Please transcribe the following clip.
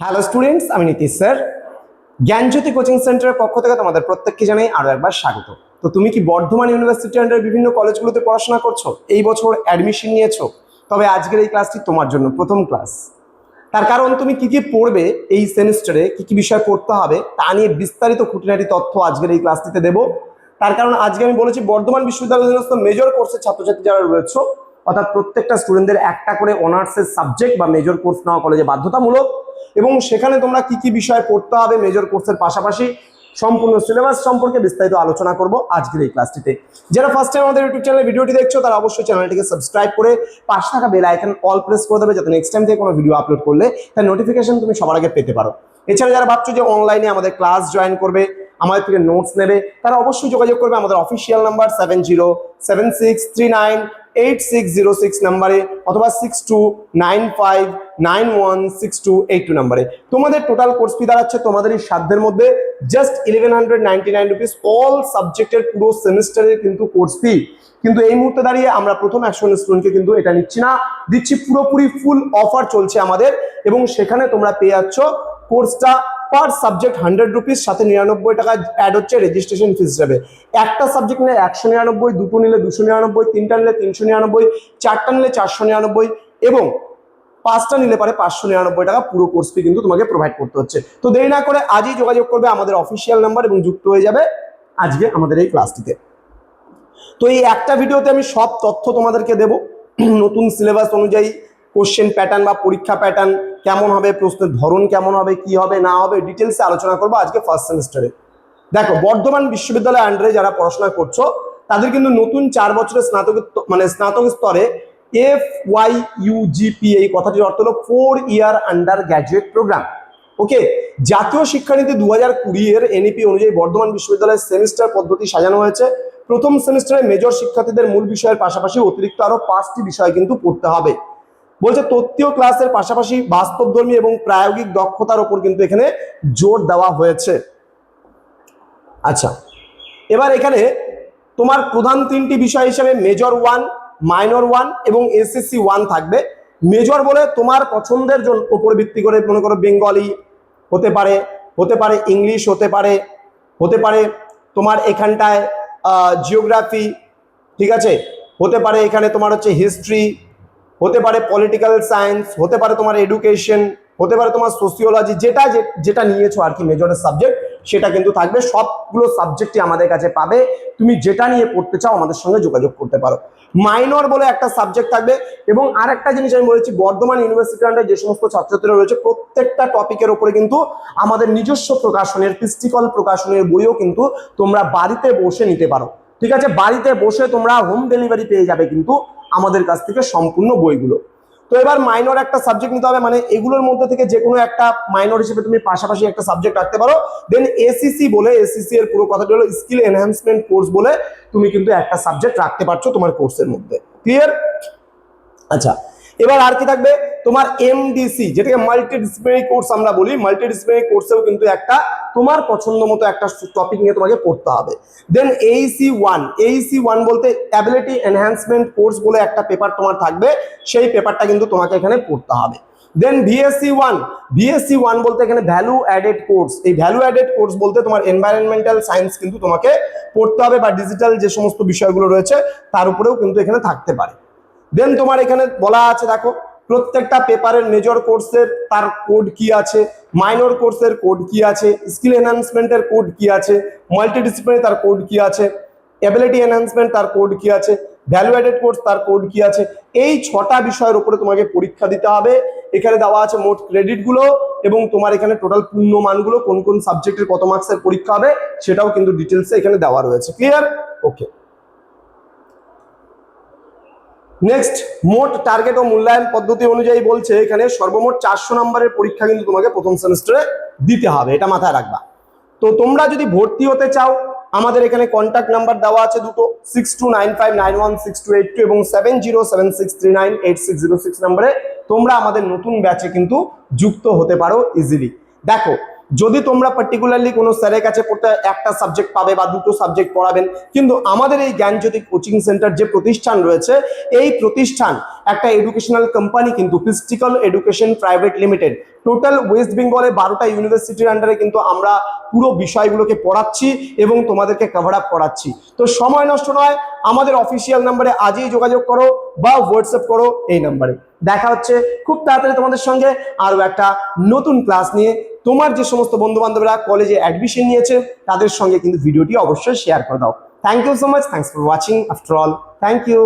Hello students, আমি Nitish sir. জ্ঞানজ্যোতি coaching সেন্টারের পক্ষ থেকে তোমাদের প্রত্যেককে জানাই আরো একবার স্বাগত। তো তুমি কি বর্ধমান ইউনিভার্সিটি আন্ডার বিভিন্ন কলেজগুলোতে পড়াশোনা করছো, এই বছর অ্যাডমিশন নিয়েছো? তবে আজকের এই ক্লাসটি তোমার জন্য প্রথম ক্লাস। তার কারণ তুমি কি কি পড়বে, এই সেমিস্টারে কি কি বিষয় পড়তে হবে তা নিয়ে বিস্তারিত খুঁটিনাটি তথ্য আজকের এই ক্লাসটিতে দেবো। তার কারণ আজকে আমি বলেছি বর্ধমান বিশ্ববিদ্যালয়ের মেজর কোর্সের ছাত্রছাত্রী যারা রয়েছে, অর্থাৎ প্রত্যেকটা স্টুডেন্টদের একটা করে অনার্সের সাবজেক্ট বা মেজর কোর্স নেওয়া কলেজে বাধ্যতামূলক, এবং সেখানে তোমরা কি কি বিষয় পড়তে হবে মেজর কোর্সের পাশাপাশি সম্পূর্ণ সিলেবাস সম্পর্কে বিস্তারিত আলোচনা করব আজকের এই ক্লাসটিতে। যারা ফার্স্ট টাইম আমাদের ইউটিউব চ্যানেলে ভিডিওটি দেখছো তারা অবশ্যই চ্যানেলটিকে সাবস্ক্রাইব করে পাশে থাকা বেল আইকন অল প্রেস করে দেবে, যাতে নেক্সট টাইম থেকে কোনো ভিডিও আপলোড করলে তার নোটিফিকেশন তুমি সবার আগে পেতে পারো। এছাড়া যারা ভাবছো যে অনলাইনে আমাদের ক্লাস জয়েন করবে, আমাদের থেকে নোটস নেবে, তারা অবশ্যই যোগাযোগ করবে আমাদের অফিসিয়াল নাম্বার 7076398606 নাম্বারে অথবা 6295916282 নাম্বারে। তোমাদের টোটাল কোর্স ফি দাঁড়াচ্ছে তোমাদের এই সাধ্যের মধ্যে জাস্ট 1199 রুপিস, অল সাবজেক্টের পুরো সেমিস্টারের কিন্তু কোর্স ফি। কিন্তু এই মুহূর্তে দাঁড়িয়ে আমরা প্রথম 100 স্টুডেন্টকে কিন্তু এটা নিচ্ছি না, দিচ্ছি পুরোপুরি ফুল অফার চলছে আমাদের, এবং সেখানে তোমরা পেয়ে যাচ্ছ কোর্সটা পার সাবজেক্ট 100 রুপিস, সাথে 99 টাকা অ্যাড হচ্ছে রেজিস্ট্রেশন ফিস হিসেবে। একটা সাবজেক্ট নিলে 199, দুটো নিলে 299, তিনটা নিলে 399, চারটা নিলে 499 এবং পাঁচটা নিলে পারে 599 টাকা পুরো কোর্স ফি কিন্তু তোমাকে প্রোভাইড করতে হচ্ছে। তো দেরি না করে আজই যোগাযোগ করবে আমাদের অফিসিয়াল নাম্বার এবং যুক্ত হয়ে যাবে আজকে আমাদের এই ক্লাসটিতে। তো এই একটা ভিডিওতে আমি সব তথ্য তোমাদেরকে দেব, নতুন সিলেবাস অনুযায়ী কোশ্চেন প্যাটার্ন বা পরীক্ষা প্যাটার্ন কেমন হবে, প্রশ্নের ধরন কেমন হবে, কি হবে না হবে, ডিটেলসে আলোচনা করবো আজকে ফার্স্ট সেমিস্টারে। দেখো, বর্ধমান বিশ্ববিদ্যালয় আন্ডারে যারা পড়াশোনা করছো তাদের কিন্তু নতুন 4 বছরের স্নাতক স্তরে FYUGP, এই কথাটির অর্থ হলো 4 ইয়ার আন্ডার গ্র্যাজুয়েট প্রোগ্রাম। ওকে, জাতীয় শিক্ষানীতি 2020 এর এনইপি অনুযায়ী বর্ধমান বিশ্ববিদ্যালয়ের সেমিস্টার পদ্ধতি সাজানো হয়েছে। প্রথম সেমিস্টারে মেজর শিক্ষার্থীদের মূল বিষয়ের পাশাপাশি অতিরিক্ত আরো 5টি বিষয় কিন্তু পড়তে হবে। বলছে তত্ত্বীয় ক্লাসের পাশাপাশি বাস্তবধর্মী এবং প্রায়োগিক দক্ষতার উপর কিন্তু এখানে জোর দেওয়া হয়েছে। আচ্ছা, এবার এখানে তোমার প্রধান 3টি বিষয় হিসেবে মেজর 1, মাইনর 1 এবং এসএসসি 1 থাকবে। মেজর বলে তোমার পছন্দের উপর ভিত্তি করে, মনে করো বেঙ্গলি হতে পারে ইংলিশ হতে পারে তোমার এখানটায় জিওগ্রাফি, ঠিক আছে, হতে পারে এখানে তোমার হচ্ছে হিস্ট্রি, হতে পারে পলিটিক্যাল সায়েন্স, হতে পারে তোমার এডুকেশন, হতে পারে তোমার সোসিওলজি, যেটা নিয়েছো আর কি মেজরের সাবজেক্ট সেটা কিন্তু থাকবে। সবগুলো সাবজেক্টই আমাদের কাছে পাবে, তুমি যেটা নিয়ে পড়তে চাও আমাদের সঙ্গে যোগাযোগ করতে পারো। মাইনর বলে একটা সাবজেক্ট থাকবে, এবং আরেকটা জিনিস আমি বলেছি, বর্ধমান ইউনিভার্সিটি আন্ডারে যে সমস্ত ছাত্রছাত্রীরা রয়েছে প্রত্যেকটা টপিকের উপরে কিন্তু আমাদের নিজস্ব প্রকাশনের পিস্টিকল প্রকাশনের বইও কিন্তু তোমরা বাড়িতে বসে নিতে পারো। ঠিক আছে, বাড়িতে বসে তোমরা হোম ডেলিভারি পেয়ে যাবে কিন্তু আমাদের কাছ থেকে সম্পূর্ণ বইগুলো। তো এবার মাইনর একটা সাবজেক্ট নিতে হবে, মানে এগুলোর মধ্যে থেকে যে কোনো একটা মাইনর হিসেবে তুমি পাশাপাশি একটা সাবজেক্ট রাখতে পারো। দেন এসিসি বলে, এসিসি এর পুরো কথাটি হলো স্কিল এনহ্যান্সমেন্ট কোর্স বলে, তুমি কিন্তু একটা সাবজেক্ট রাখতে পারছো তোমার কোর্সের মধ্যে। ক্লিয়ার? আচ্ছা, এবার আর কি থাকবে তোমার এমডিসি, যেটাকে মাল্টিডিসিপ্লিনারি কোর্স আমরা বলি। মাল্টিডিসিপ্লিনারি কোর্সেও কিন্তু একটা তোমার পছন্দ মতো একটা টপিক নিয়ে তোমাকে পড়তে হবে। দেন এইসি 1 বলতে অ্যাবিলিটি এনহ্যান্সমেন্ট কোর্স বলে একটা পেপার তোমার থাকবে, সেই পেপারটা কিন্তু তোমাকে এখানে পড়তে হবে। দেন ভিএসসি 1 বলতে এখানে ভ্যালু অ্যাডেড কোর্স। এই ভ্যালু অ্যাডেড কোর্স বলতে তোমার এনভায়রনমেন্টাল সায়েন্স কিন্তু তোমাকে পড়তে হবে, বা ডিজিটাল যে সমস্ত বিষয়গুলো রয়েছে তার উপরেও কিন্তু এখানে থাকতে পারে। দেন তোমার এখানে বলা আছে, দেখো প্রত্যেকটা পেপারের মেজর কোর্সের তার কোড কি আছে, মাইনর কোর্সের কোড কি আছে, স্কিল এনহ্যান্সমেন্টের কোড কি আছে, মাল্টিডিসিপ্লিনারি তার কোড কি আছে, অ্যাবিলিটি এনহ্যান্সমেন্ট তার কোড কি আছে, ভ্যালু অ্যাডেড কোর্স তার কোড কি আছে। এই 6টা বিষয়ের উপরে তোমাকে পরীক্ষা দিতে হবে। এখানে দেওয়া আছে মোট ক্রেডিট গুলো, এবং তোমার এখানে টোটাল পূর্ণমানগুলো, কোন কোন সাবজেক্টের কত মার্কসের পরীক্ষা হবে সেটাও কিন্তু ডিটেলসে এখানে দেওয়া রয়েছে। ক্লিয়ার? ওকে। নেক্সট, মোট টার্গেট ও মূল্যায়ন পদ্ধতি অনুযায়ী বলছে এখানে সর্বমোট 400 নম্বরের পরীক্ষা কিন্তু তোমাকে প্রথম সেমিস্টারে দিতে হবে, এটা মাথায় রাখবা। তো তোমরা যদি ভর্তি হতে চাও, আমাদের এখানে কন্ট্যাক্ট নাম্বার দেওয়া আছে দুটো, 6295916282 এবং 7076398606 নম্বরে তোমরা আমাদের নতুন ব্যাচে কিন্তু যুক্ত হতে পারো ইজিলি। দেখো, যদি তোমরা পার্টিকুলারলি কোনো স্যারের কাছে পড়তে একটা সাবজেক্ট পাবে বা দুটো সাবজেক্ট পড়াবেন, কিন্তু আমাদের এই জ্ঞানজ্যোতি কোচিং সেন্টার যে প্রতিষ্ঠান রয়েছে, এই প্রতিষ্ঠান একটা এডুকেশনাল কোম্পানি, কিন্তু পিস্টিকল education private limited. Total west বেঙ্গলে 12টা ইউনিভার্সিটির আন্ডারে কিন্তু আমরা পুরো বিষয়গুলোকে পড়াচ্ছি এবং তোমাদেরকে কভার আপ করাচ্ছি। তো সময় নষ্ট নয়, আমাদের অফিসিয়াল নাম্বারে আজই যোগাযোগ করো বা হোয়াটসঅ্যাপ করো এই নাম্বারে। দেখা হচ্ছে খুব তাড়াতাড়ি তোমাদের সঙ্গে আরও একটা নতুন ক্লাস নিয়ে। তোমার যে সমস্ত বন্ধু বান্ধবরা কলেজে অ্যাডমিশন নিয়েছে তাদের সঙ্গে কিন্তু ভিডিওটি অবশ্যই শেয়ার করে দাও। Thank you so much, thanks for watching after all, thank you.